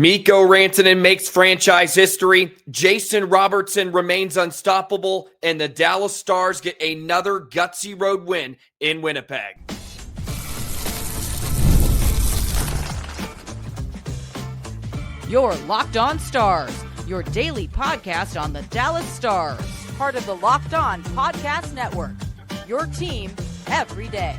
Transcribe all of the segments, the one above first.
Mikko Rantanen makes franchise history. Jason Robertson remains unstoppable, and the Dallas Stars get another gutsy road win in Winnipeg. You're Locked On Stars, your daily podcast on the Dallas Stars, part of the Locked On Podcast Network, your team every day.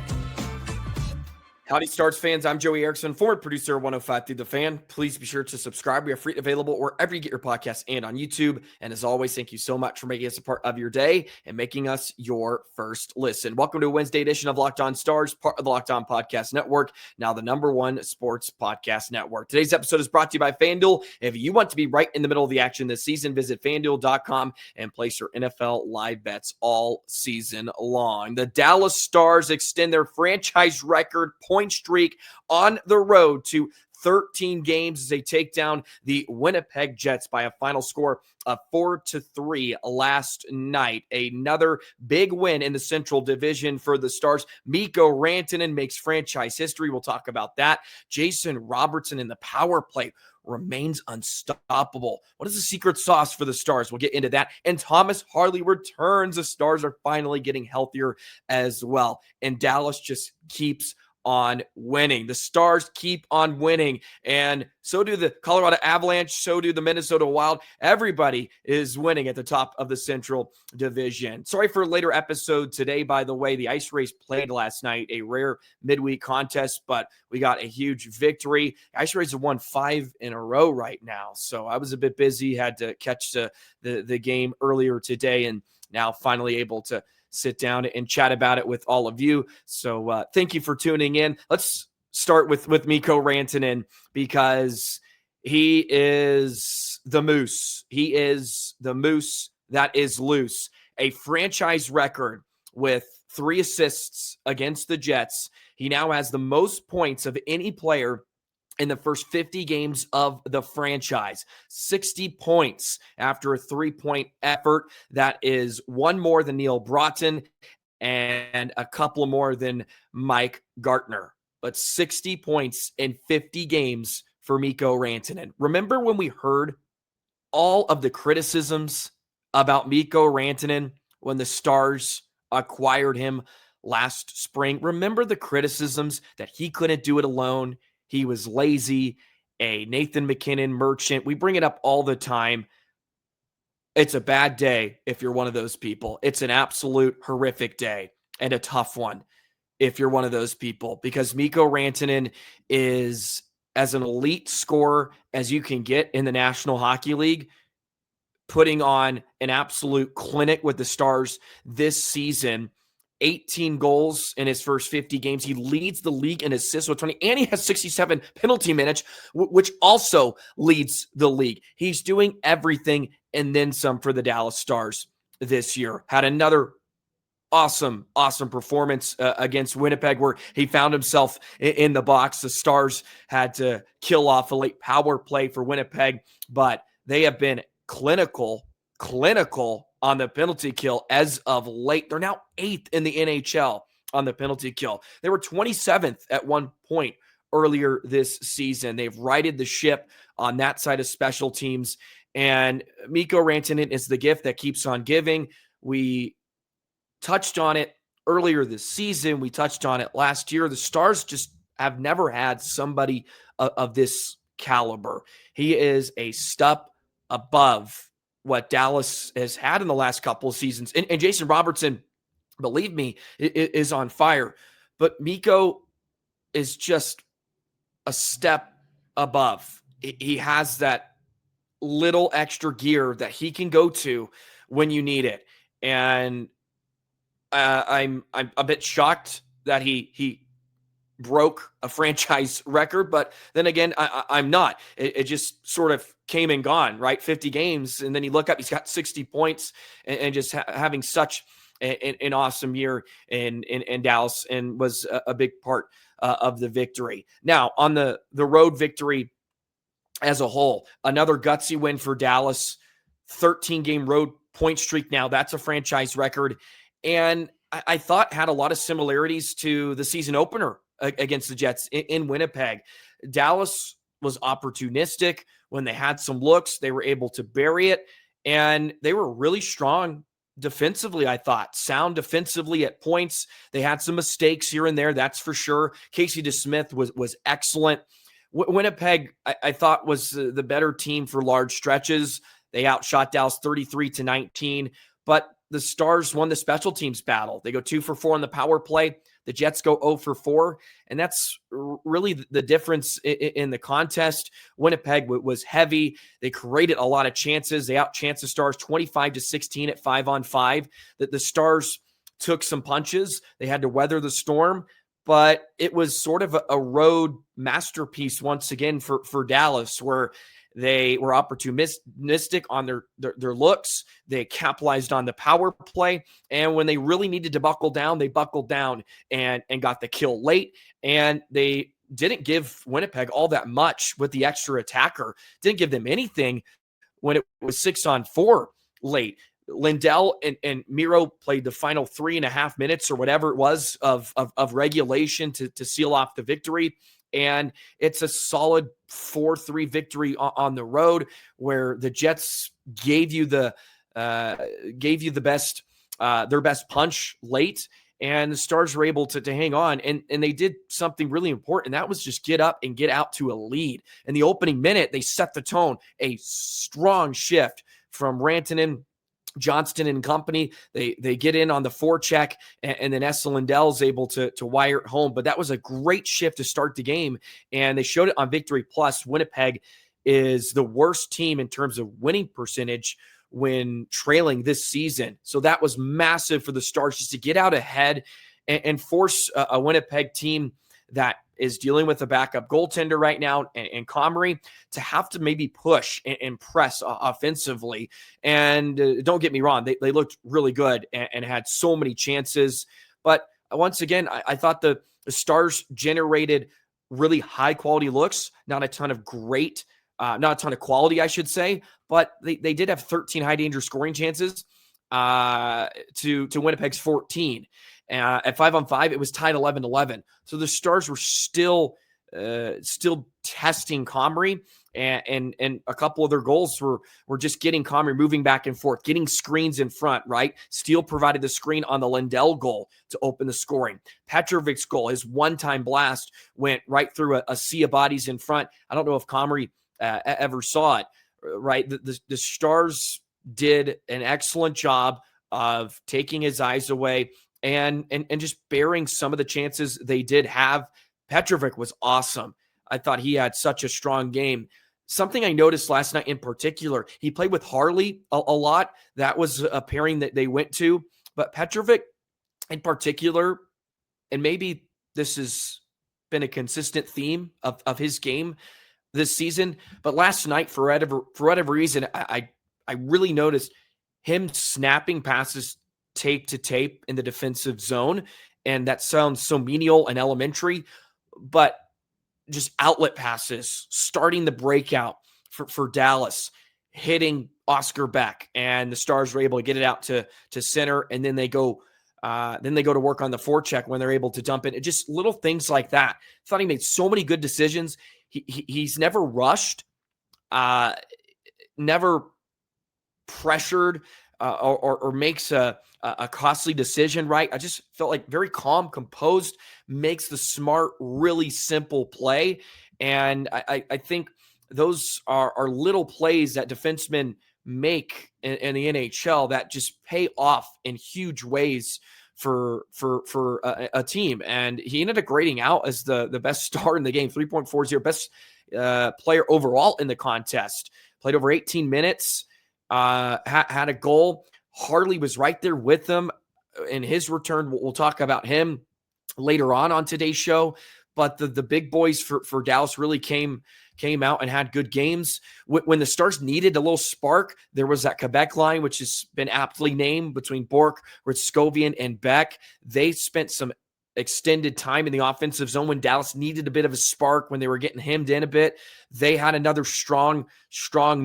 Howdy, Stars fans. I'm Joey Erickson, former producer of 105 Through the Fan. Please be sure to subscribe. We are free and available wherever you get your podcasts and on YouTube. And as always, thank you so much for making us a part of your day and making us your first listen. Welcome to a Wednesday edition of Locked On Stars, part of the Locked On Podcast Network, now the #1 sports podcast network. Today's episode is brought to you by FanDuel. If you want to be right in the middle of the action this season, visit FanDuel.com and place your NFL live bets all season long. The Dallas Stars extend their franchise record point streak on the road to 13 games as they take down the Winnipeg Jets by a final score of 4-3 last night. Another big win in the Central Division for the Stars. Mikko Rantanen makes franchise history. We'll talk about that. Jason Robertson in the power play remains unstoppable. What is the secret sauce for the Stars? We'll get into that. And Thomas Harley returns. The Stars are finally getting healthier as well. And Dallas just keeps on winning. The Stars keep on winning, and so do the Colorado Avalanche, so do the Minnesota Wild. Everybody is winning at the top of the Central Division. Sorry for a later episode today, by the way. The Ice Rays played last night, a rare midweek contest, but we got a huge victory. The Ice Rays have won 5 in a row right now, so I was a bit busy, had to catch the game earlier today, and now finally able to sit down and chat about it with all of you. So thank you for tuning in. Let's start with Mikko Rantanen, because he is the moose. He is the moose that is loose. A franchise record with 3 assists against the Jets. He now has the most points of any player in the first 50 games of the franchise. 60 points after a 3-point effort. That is one more than Neil Broughton and a couple more than Mike Gartner. But 60 points in 50 games for Mikko Rantanen. Remember when we heard all of the criticisms about Mikko Rantanen when the Stars acquired him last spring? Remember the criticisms that he couldn't do it alone? He was lazy, a Nathan McKinnon merchant. We bring it up all the time. It's a bad day if you're one of those people. It's an absolute horrific day and a tough one if you're one of those people, because Mikko Rantanen is as an elite scorer as you can get in the National Hockey League, putting on an absolute clinic with the Stars this season. 18 goals in his first 50 games. He leads the league in assists with 20, and he has 67 penalty minutes, which also leads the league. He's doing everything and then some for the Dallas Stars this year. Had another awesome performance against Winnipeg, where he found himself in the box. The Stars had to kill off a late power play for Winnipeg, but they have been clinical on the penalty kill as of late. They're now 8th in the NHL on the penalty kill. They were 27th at one point earlier this season. They've righted the ship on that side of special teams. And Mikko Rantanen is the gift that keeps on giving. We touched on it earlier this season. We touched on it last year. The Stars just have never had somebody of this caliber. He is a step above what Dallas has had in the last couple of seasons. And Jason Robertson, believe me, is on fire. But Mikko is just a step above. He has that little extra gear that he can go to when you need it. And I'm a bit shocked that he broke a franchise record, but then again, I'm not. It just sort of came and gone, right? 50 games, and then you look up, he's got 60 points, and just having such an awesome year in Dallas, and was a big part of the victory. Now, on the road victory as a whole, another gutsy win for Dallas, 13-game road point streak now. That's a franchise record, and I thought had a lot of similarities to the season opener against the Jets in Winnipeg. Dallas was opportunistic. When they had some looks, they were able to bury it. And they were really strong defensively, I thought. Sound defensively at points. They had some mistakes here and there, that's for sure. Casey DeSmith was excellent. Winnipeg, I thought, was the better team for large stretches. They outshot Dallas 33-19. But the Stars won the special teams battle. They go 2 for 4 on the power play. The Jets go 0 for 4. And that's really the difference in the contest. Winnipeg was heavy. They created a lot of chances. They outchanced the Stars 25-16 at 5-on-5. The Stars took some punches. They had to weather the storm. But it was sort of a road masterpiece once again for Dallas, where they were opportunistic on their looks. They capitalized on the power play. And when they really needed to buckle down, they buckled down and got the kill late. And they didn't give Winnipeg all that much with the extra attacker. Didn't give them anything when it was 6-on-4 late. Lindell and Miro played the final 3.5 minutes or whatever it was of regulation to seal off the victory. And it's a solid 4-3 victory on the road, where the Jets gave you the best, their best punch late, and the Stars were able to hang on. And they did something really important. That was just get up and get out to a lead. In the opening minute, they set the tone. A strong shift from Rantanen, Johnston and company. They get in on the forecheck, and then Esa Lindell's able to wire it home. But that was a great shift to start the game, and they showed it on Victory Plus. Winnipeg is the worst team in terms of winning percentage when trailing this season. So that was massive for the Stars, just to get out ahead and force a Winnipeg team that is dealing with a backup goaltender right now, and Comrie, to have to maybe push and press offensively. And don't get me wrong, they looked really good and had so many chances. But once again, I thought the Stars generated really high-quality looks, not a ton of quality, I should say. But they did have 13 high-danger scoring chances to Winnipeg's 14. At 5-on-5, it was tied 11-11. So the Stars were still testing Comrie, and a couple of their goals were just getting Comrie moving back and forth, getting screens in front, right? Steele provided the screen on the Lindell goal to open the scoring. Petrovic's goal, his one-time blast, went right through a sea of bodies in front. I don't know if Comrie ever saw it, right? The Stars did an excellent job of taking his eyes away and just bearing some of the chances they did have. Petrovic was awesome. I thought he had such a strong game. Something I noticed last night in particular, he played with Harley a lot. That was a pairing that they went to. But Petrovic in particular, and maybe this has been a consistent theme of his game this season, but last night, for whatever reason, I really noticed him snapping passes tape to tape in the defensive zone. And that sounds so menial and elementary, but just outlet passes, starting the breakout for Dallas, hitting Oscar Beck, and the Stars were able to get it out to center. And then they go to work on the forecheck when they're able to dump it. Just little things like that. I thought he made so many good decisions. He's never rushed, never pressured, or makes a costly decision, right? I just felt like very calm, composed, makes the smart, really simple play. And I think those are little plays that defensemen make in the NHL that just pay off in huge ways for a team. And he ended up grading out as the best star in the game, 3.40, best player overall in the contest. Played over 18 minutes. Had a goal. Harley was right there with him in his return. We'll talk about him later on today's show. But the big boys for Dallas really came out and had good games. When the Stars needed a little spark, there was that Quebec line, which has been aptly named, between Bourque, Ritzkovian, and Beck. They spent some extended time in the offensive zone when Dallas needed a bit of a spark, when they were getting hemmed in a bit. They had another strong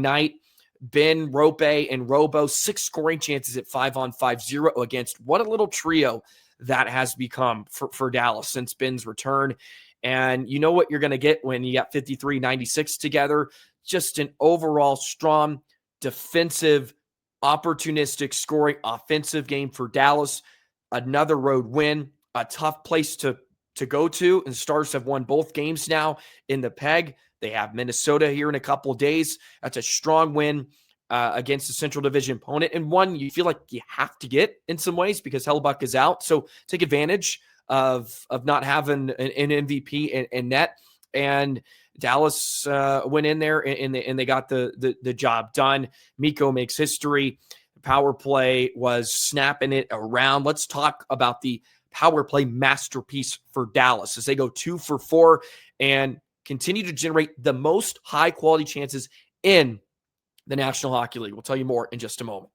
night. Ben, Rope, and Robo, 6 scoring chances at 5-on-5, 0 against. What a little trio that has become for Dallas since Ben's return. And you know what you're going to get when you got 53-96 together. Just an overall strong defensive, opportunistic scoring offensive game for Dallas. Another road win, a tough place to go to. And Stars have won both games now in the Peg. They have Minnesota here in a couple of days. That's a strong win against the Central Division opponent, and one you feel like you have to get in some ways because Hellebuck is out. So take advantage of not having an MVP in net. And Dallas went in there and they got the job done. Mikko makes history. Power play was snapping it around. Let's talk about the power play masterpiece for Dallas as they go 2 for 4 and continue to generate the most high quality chances in the National Hockey League. We'll tell you more in just a moment.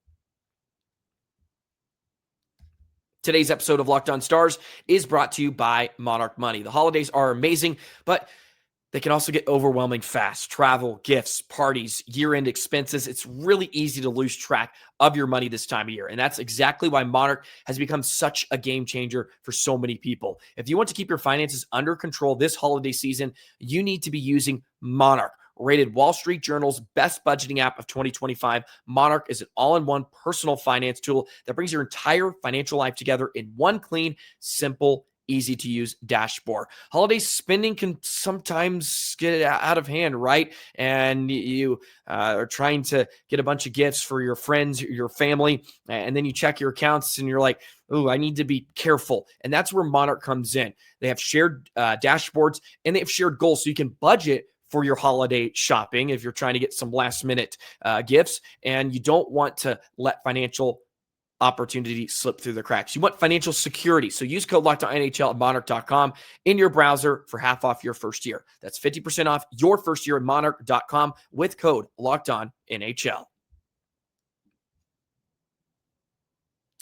Today's episode of Locked On Stars is brought to you by Monarch Money. The holidays are amazing, but they can also get overwhelming fast. Travel, gifts, parties, year-end expenses. It's really easy to lose track of your money this time of year. And that's exactly why Monarch has become such a game changer for so many people. If you want to keep your finances under control this holiday season, you need to be using Monarch. Rated Wall Street Journal's best budgeting app of 2025, Monarch is an all-in-one personal finance tool that brings your entire financial life together in one clean, simple, easy-to-use dashboard. Holiday spending can sometimes get out of hand, right? And you are trying to get a bunch of gifts for your friends, your family, and then you check your accounts and you're like, oh, I need to be careful. And that's where Monarch comes in. They have shared dashboards and they have shared goals so you can budget for your holiday shopping if you're trying to get some last minute gifts and you don't want to let financial opportunity slip through the cracks. You want financial security. So use code LOCKEDONNHL at monarch.com in your browser for half off your first year. That's 50% off your first year at monarch.com with code LOCKEDONNHL.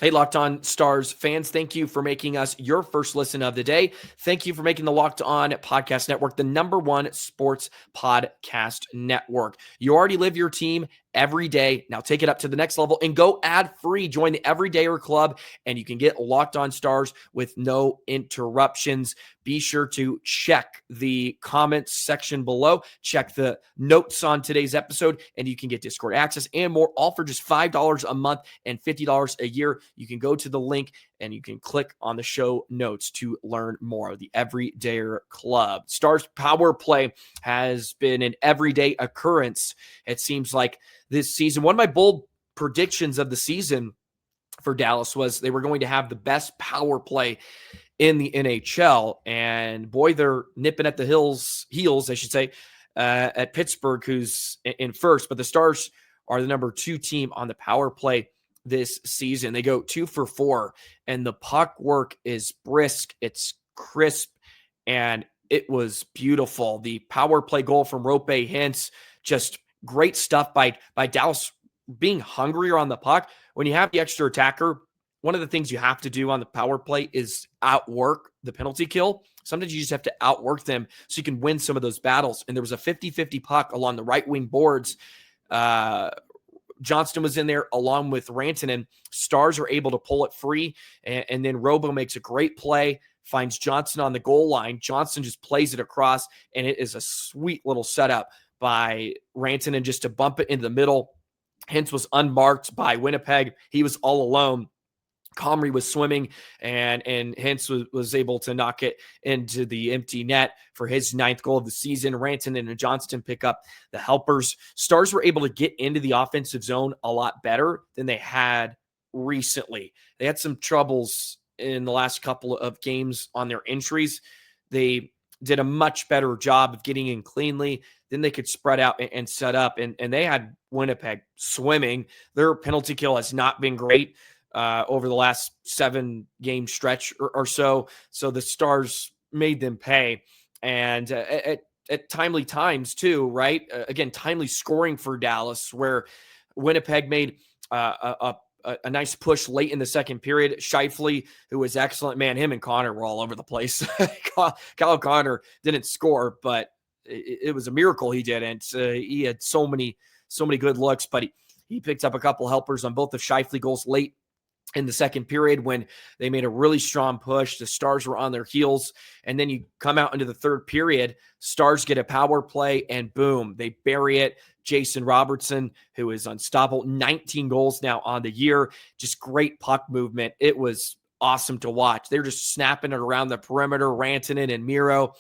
Hey, Locked On Stars fans, thank you for making us your first listen of the day. Thank you for making the Locked On Podcast Network the #1 sports podcast network. You already live your team every day. Now take it up to the next level and go ad-free. Join the Everydayer Club, and you can get Locked On Stars with no interruptions. Be sure to check the comments section below. Check the notes on today's episode, and you can get Discord access and more, all for just $5 a month and $50 a year. You can go to the link, and you can click on the show notes to learn more. The Everydayer Club. Stars power play has been an everyday occurrence, it seems like, this season. One of my bold predictions of the season for Dallas was they were going to have the best power play in the NHL. And boy, they're nipping at the heels, I should say, at Pittsburgh, who's in first. But the Stars are the #2 team on the power play this season. They go 2 for 4, and the puck work is brisk, it's crisp, and it was beautiful. The power play goal from Rope Hintz, just great stuff by Dallas, being hungrier on the puck. When you have the extra attacker, one of the things you have to do on the power play is outwork the penalty kill. Sometimes you just have to outwork them so you can win some of those battles. And there was a 50-50 puck along the right wing boards. Johnston was in there along with Rantanen. Stars are able to pull it free. And then Robo makes a great play, finds Johnston on the goal line. Johnston just plays it across, and it is a sweet little setup by Rantanen just to bump it into the middle. Hintz was unmarked by Winnipeg. He was all alone. Comrie was swimming, and Hintz was able to knock it into the empty net for his 9th goal of the season. Rantanen and Johnston pick up the helpers. Stars were able to get into the offensive zone a lot better than they had recently. They had some troubles in the last couple of games on their entries. They did a much better job of getting in cleanly. Then they could spread out and set up, and they had Winnipeg swimming. Their penalty kill has not been great over the last 7-game stretch or so. So the Stars made them pay. And at timely times too, right? Again, timely scoring for Dallas, where Winnipeg made a nice push late in the second period. Shifley, who was excellent, man, him and Connor were all over the place. Kyle Connor didn't score, but it was a miracle he didn't. He had so many good looks, but he picked up a couple helpers on both of Shifley goals late in the second period when they made a really strong push. The Stars were on their heels. And then you come out into the third period, Stars get a power play, and boom, they bury it. Jason Robertson, who is unstoppable, 19 goals now on the year, just great puck movement. It was awesome to watch. They're just snapping it around the perimeter, Rantanen and Miro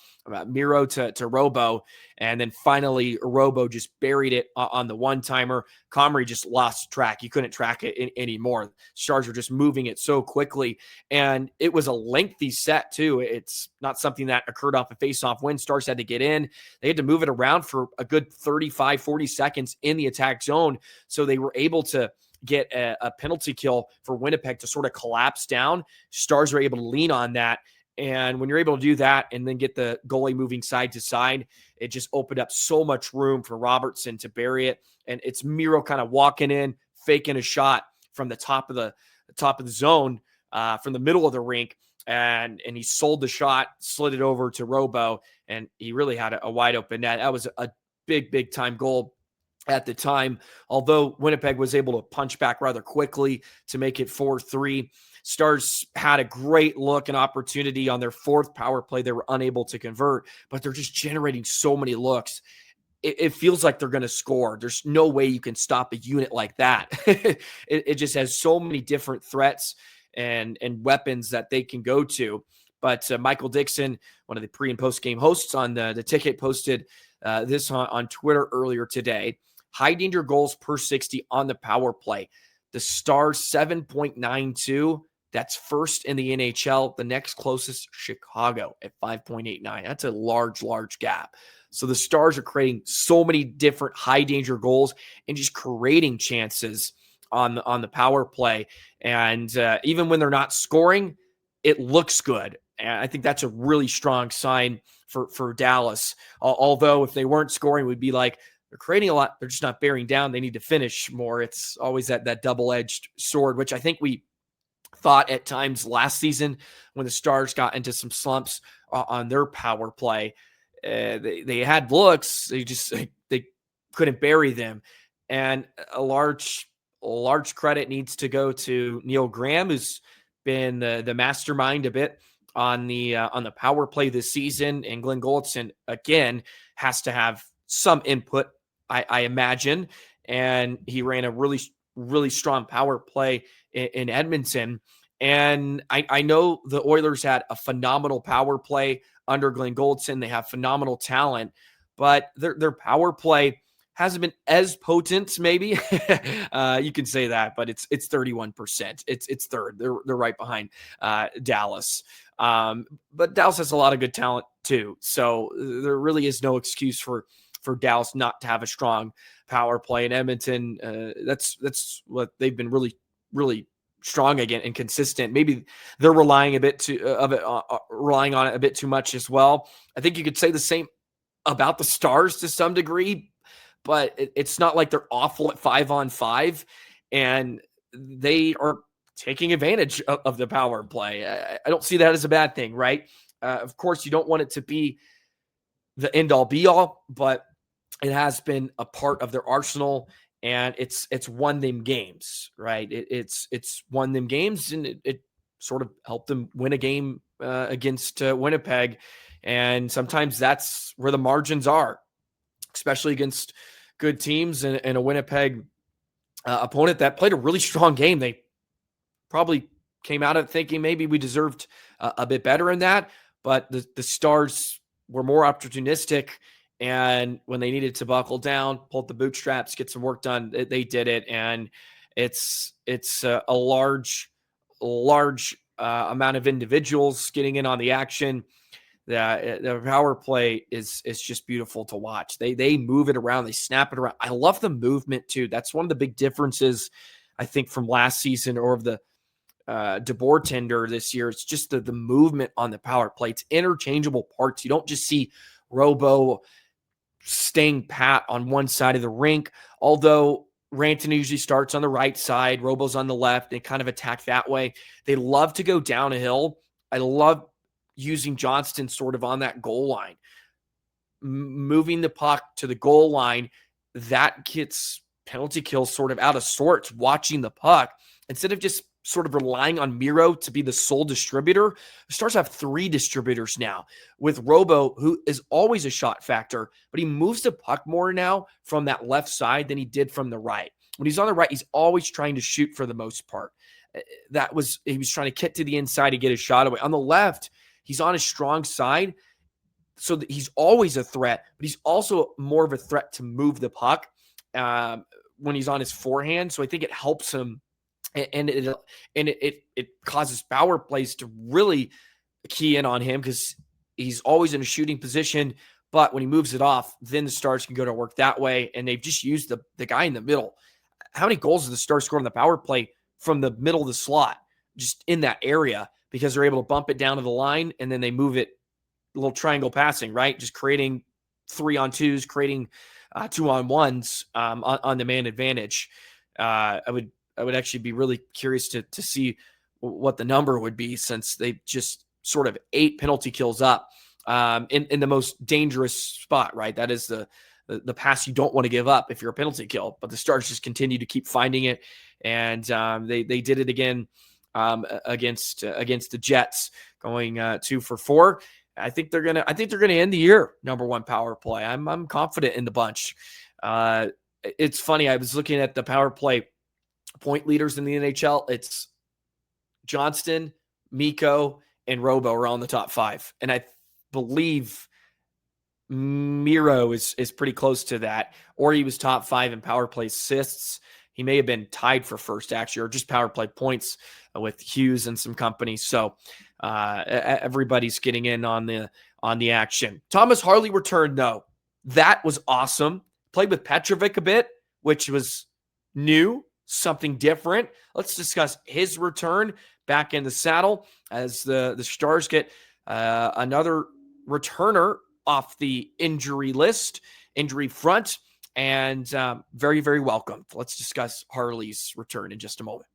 to Robo. And then finally, Robo just buried it on the one-timer. Comrie just lost track. You couldn't track it anymore. Stars were just moving it so quickly. And it was a lengthy set, too. It's not something that occurred off a face-off win. Stars had to get in. They had to move it around for a good 35, 40 seconds in the attack zone. So they were able to get a penalty kill for Winnipeg to sort of collapse down. Stars were able to lean on that. And when you're able to do that and then get the goalie moving side to side, it just opened up so much room for Robertson to bury it. And it's Miro kind of walking in, faking a shot from the top of the zone, from the middle of the rink. And he sold the shot, slid it over to Robo, and he really had a wide open net. That was a big time goal at the time. Although Winnipeg was able to punch back rather quickly to make it 4-3. Stars had a great look and opportunity on their fourth power play. They were unable to convert, but they're just generating so many looks. It feels like they're going to score. There's no way you can stop a unit like that. It just has so many different threats and weapons that they can go to. But Michael Dixon, one of the pre and post game hosts on the ticket, posted this on Twitter earlier today. High danger goals per 60 on the power play. The Stars 7.92. That's first in the NHL. The next closest, Chicago, at 5.89. That's a large gap. So the Stars are creating so many different high danger goals and just creating chances on the power play. And even when they're not scoring, it looks good. And I think that's a really strong sign for Dallas. Although if they weren't scoring, we'd be like, they're creating a lot. They're just not bearing down. They need to finish more. It's always that double-edged sword, which I think we thought at times last season when the Stars got into some slumps on their power play. They had looks. They couldn't bury them. And a large credit needs to go to Neil Graham, who's been the mastermind a bit on the power play this season. And Glenn Goldson, again, has to have some input, I imagine. And he ran a really strong power play in Edmonton. And I know the Oilers had a phenomenal power play under Glenn Goldson. They have phenomenal talent, but their power play hasn't been as potent, maybe. You can say that, but it's 31%. It's third. They're right behind Dallas. But Dallas has a lot of good talent too. So there really is no excuse for Dallas not to have a strong power play. In Edmonton, that's what they've been really strong again and consistent. Maybe they're relying on it a bit too much as well. I think you could say the same about the Stars to some degree, but it's not like they're awful at 5-on-5, and they are taking advantage of the power play. I don't see that as a bad thing, right? Of course, you don't want it to be the end-all be-all, but it has been a part of their arsenal, and it's won them games, right? It's won them games, and it sort of helped them win a game against Winnipeg. And sometimes that's where the margins are, especially against good teams and a Winnipeg opponent that played a really strong game. They probably came out of it thinking maybe we deserved a bit better in that, but the Stars were more opportunistic. And when they needed to buckle down, pull the bootstraps, get some work done, they did it. And it's a large amount of individuals getting in on the action. The power play is just beautiful to watch. They move it around, they snap it around. I love the movement too. That's one of the big differences, I think, from last season or of the DeBoer tender this year. It's just the movement on the power play. It's interchangeable parts. You don't just see Robo staying pat on one side of the rink, although Rantanen usually starts on the right side, Robo's on the left. They kind of attack that way. They love to go down a hill. I love using Johnston sort of on that goal line, moving the puck to the goal line. That gets penalty kills sort of out of sorts, watching the puck instead of just sort of relying on Miro to be the sole distributor. The Stars have 3 distributors now, with Robo, who is always a shot factor, but he moves the puck more now from that left side than he did from the right. When he's on the right, he's always trying to shoot for the most part. He was trying to get to the inside to get his shot away. On the left, he's on his strong side, so that he's always a threat, but he's also more of a threat to move the puck when he's on his forehand. So I think it helps him, and it causes power plays to really key in on him because he's always in a shooting position. But when he moves it off, then the Stars can go to work that way, and they've just used the guy in the middle. How many goals did the Stars score on the power play from the middle of the slot, just in that area, because they're able to bump it down to the line, and then they move it, a little triangle passing, right? Just creating 3-on-2s, creating 2-on-1s on the man advantage. I would actually be really curious to see what the number would be, since they just sort of 8 penalty kills up in the most dangerous spot, right? That is the pass you don't want to give up if you're a penalty kill, but the Stars just continue to keep finding it. And they did it again against the Jets, going 2 for 4. I think they're gonna end the year number 1 power play. I'm confident in the bunch. It's funny. I was looking at the power play point leaders in the NHL. It's Johnston, Mikko, and Robo are on the top 5, and I believe Miro is pretty close to that, or he was top 5 in power play assists. He may have been tied for first, actually, or just power play points with Hughes and some company. So everybody's getting in on the action. Thomas Harley returned, though. That was awesome. Played with Petrovic a bit, which was new, something different. Let's discuss his return back in the saddle as the Stars get another returner off the injury front, and very, very welcome. Let's discuss Harley's return in just a moment.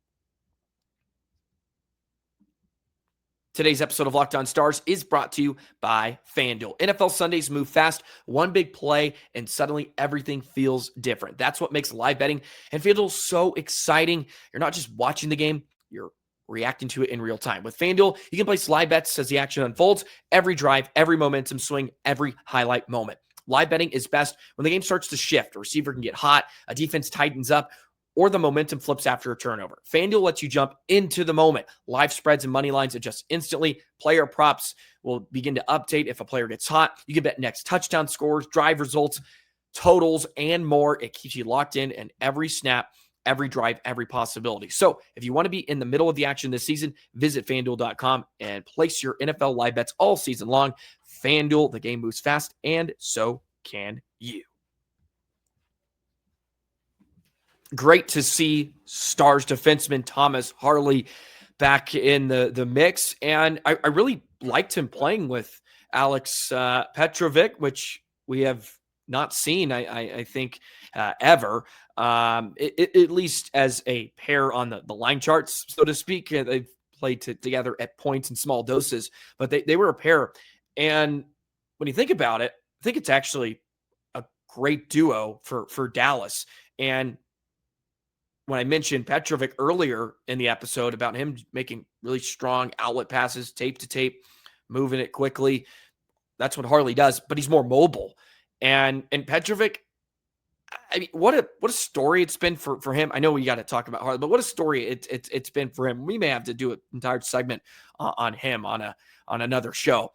Today's episode of Locked On Stars is brought to you by FanDuel. NFL Sundays move fast, one big play, and suddenly everything feels different. That's what makes live betting and FanDuel so exciting. You're not just watching the game, you're reacting to it in real time. With FanDuel, you can place live bets as the action unfolds, every drive, every momentum swing, every highlight moment. Live betting is best when the game starts to shift, a receiver can get hot, a defense tightens up, or the momentum flips after a turnover. FanDuel lets you jump into the moment. Live spreads and money lines adjust instantly. Player props will begin to update if a player gets hot. You can bet next touchdown scores, drive results, totals, and more. It keeps you locked in every snap, every drive, every possibility. So if you want to be in the middle of the action this season, visit FanDuel.com and place your NFL live bets all season long. FanDuel, the game moves fast, and so can you. Great to see Stars defenseman Thomas Harley back in the mix. And I really liked him playing with Alex Petrovic, which we have not seen, I think, ever, at least as a pair on the line charts, so to speak. They've played together at points in small doses, but they were a pair. And when you think about it, I think it's actually a great duo for Dallas. And when I mentioned Petrovic earlier in the episode about him making really strong outlet passes, tape to tape, moving it quickly, that's what Harley does, but he's more mobile. And Petrovic, I mean, what a story it's been for him. I know we got to talk about Harley, but what a story it's been for him. We may have to do an entire segment on him on another show.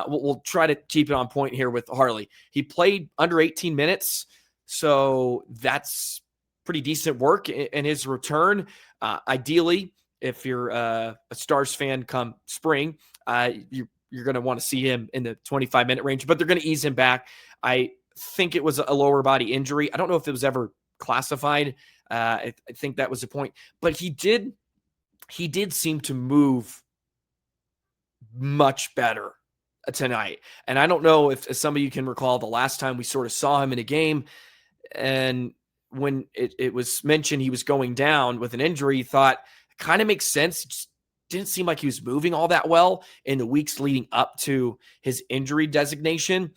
We'll try to keep it on point here with Harley. He played under 18 minutes, so that's pretty decent work in his return. Ideally, if you're a Stars fan come spring, you're going to want to see him in the 25-minute range, but they're going to ease him back. I think it was a lower body injury. I don't know if it was ever classified. I think that was the point, but he did seem to move much better tonight. And I don't know if some of you can recall the last time we sort of saw him in a game, and when it was mentioned he was going down with an injury, thought it kind of makes sense. It just didn't seem like he was moving all that well in the weeks leading up to his injury designation.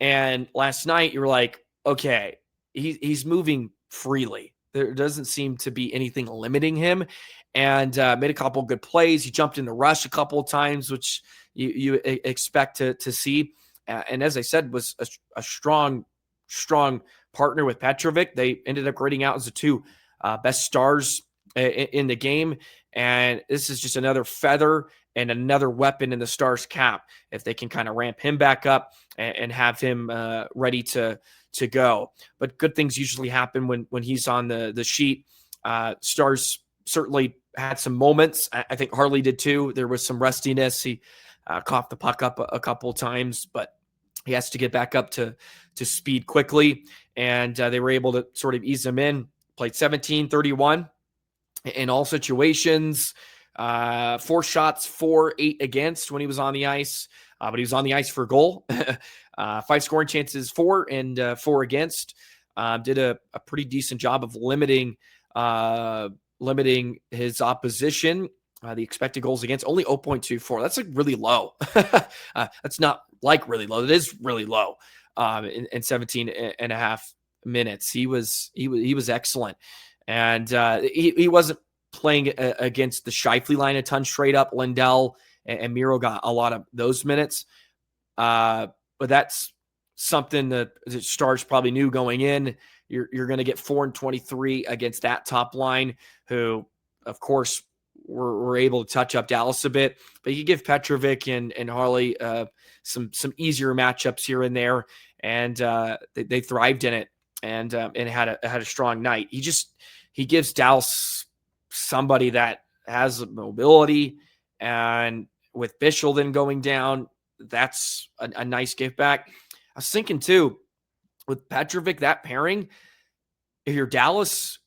And last night you were like, okay, he's moving freely. There doesn't seem to be anything limiting him, and made a couple good plays. He jumped in the rush a couple of times, which you expect to see. And as I said, was a strong partner with Petrovic. They ended up grading out as the two best stars in the game. And this is just another feather and another weapon in the Stars' cap if they can kind of ramp him back up and have him ready to go. But good things usually happen when he's on the sheet. Stars certainly had some moments. I think Harley did too. There was some rustiness. He coughed the puck up a couple of times, but he has to get back up to speed quickly. And they were able to sort of ease him in. Played 17-31 in all situations. 4 shots, 8 against when he was on the ice. But he was on the ice for a goal. 5 scoring chances, 4 and 4 against. Did a pretty decent job of limiting his opposition. The expected goals against only 0.24. That's like really low. That's not like really low. It is really low in 17 and a half minutes. He was excellent. And he wasn't playing against the Scheifele line a ton straight up. Lindell and Miro got a lot of those minutes. But that's something that the Stars probably knew going in. You're going to get 4 and 23 against that top line, who, of course, were able to touch up Dallas a bit. But you give Petrovic and Harley some easier matchups here and there, and they thrived in it and had a strong night. He gives Dallas somebody that has mobility, and with Bischel then going down, that's a nice gift back. I was thinking too, with Petrovic, that pairing, if you're Dallas,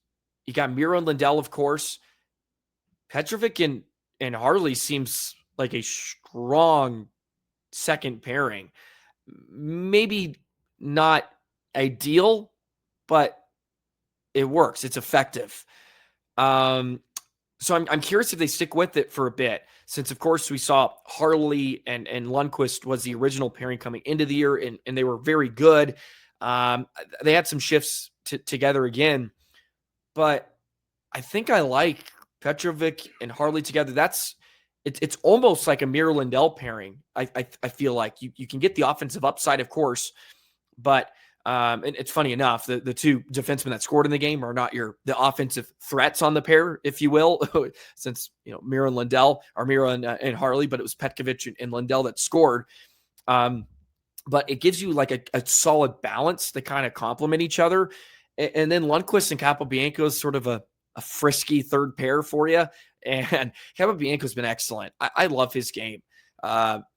you got Miro and Lindell, of course. Petrovic and Harley seems like a strong second pairing. Maybe not ideal, but it works. It's effective. So I'm curious if they stick with it for a bit, since, of course, we saw Harley and Lundqvist was the original pairing coming into the year, and they were very good. They had some shifts together again, but I think I like Petrovic and Harley together. It's almost like a Miro Lindell pairing. I feel like you can get the offensive upside, of course, but and it's funny enough, the two defensemen that scored in the game are not the offensive threats on the pair, if you will, since Miro and Lindell or Miro and Harley, but it was Petrovic and Lindell that scored. But it gives you like a solid balance to kind of complement each other. And then Lundqvist and Capobianco is sort of a frisky third pair for you. And Capobianco's been excellent. I love his game.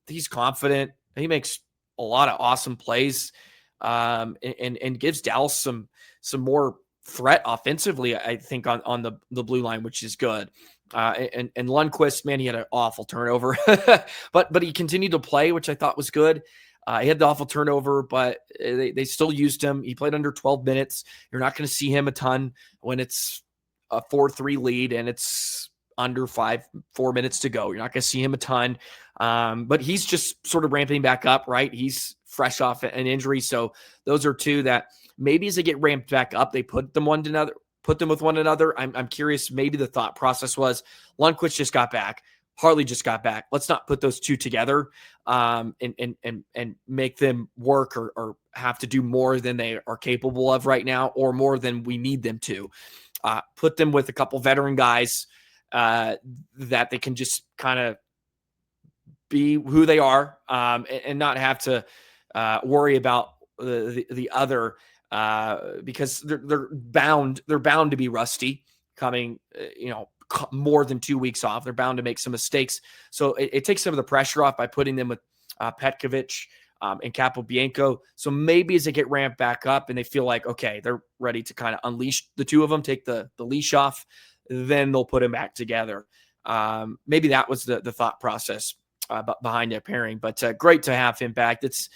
He's confident. He makes a lot of awesome plays. And gives Dallas some more threat offensively, I think, on the blue line, which is good. And Lundqvist, man, he had an awful turnover, but he continued to play, which I thought was good. He had the awful turnover, but they still used him. He played under 12 minutes. You're not going to see him a ton when it's a 4-3 lead and it's under 4 minutes to go. You're not going to see him a ton. But he's just sort of ramping back up, right? He's fresh off an injury. So those are two that maybe as they get ramped back up, they put them with one another. I'm curious. Maybe the thought process was Lundqvist just got back. Harley just got back. Let's not put those two together and make them work or have to do more than they are capable of right now, or more than we need them to. Put them with a couple veteran guys that they can just kind of be who they are and not have to worry about the other because they're bound to be rusty coming, more than 2 weeks off. They're bound to make some mistakes. So it takes some of the pressure off by putting them with Petrovic and Capobianco. So maybe as they get ramped back up and they feel like, okay, they're ready to kind of unleash the two of them, take the leash off, then they'll put them back together. Maybe that was the thought process behind that pairing, but great to have him back. It's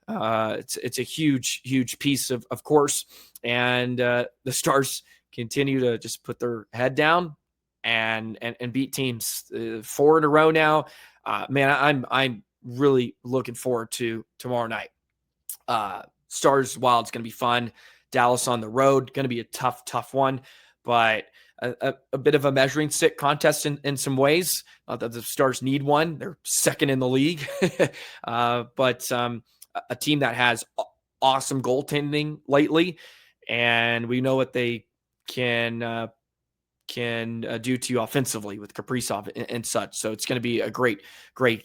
a huge piece of course. And the Stars continue to just put their head down and beat teams 4 in a row now. Man, I'm really looking forward to tomorrow night. Stars Wild's going to be fun. Dallas on the road. Going to be a tough one, but a bit of a measuring stick contest in some ways. The Stars need one. They're second in the league. But a team that has awesome goaltending lately, and we know what they can do to you offensively with Kaprizov and such. So it's going to be a great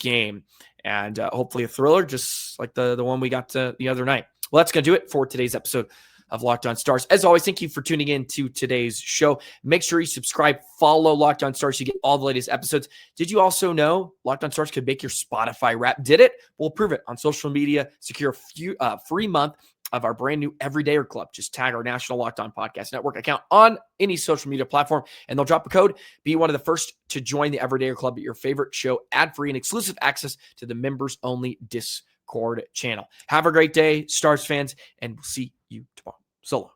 game, and hopefully a thriller, just like the one we got the other night. Well, that's going to do it for today's episode of Locked On Stars. As always, thank you for tuning in to today's show. Make sure you subscribe, follow Locked On Stars. You get all the latest episodes. Did you also know Locked On Stars could make your Spotify Wrap? Did it? We'll prove it on social media. Secure a free month of our brand new Everydayer Club. Just tag our National Locked On Podcast Network account on any social media platform, and they'll drop a code. Be one of the first to join the Everydayer Club at your favorite show, ad-free and exclusive access to the members-only Discord channel. Have a great day, Stars fans, and we'll see you tomorrow. So long.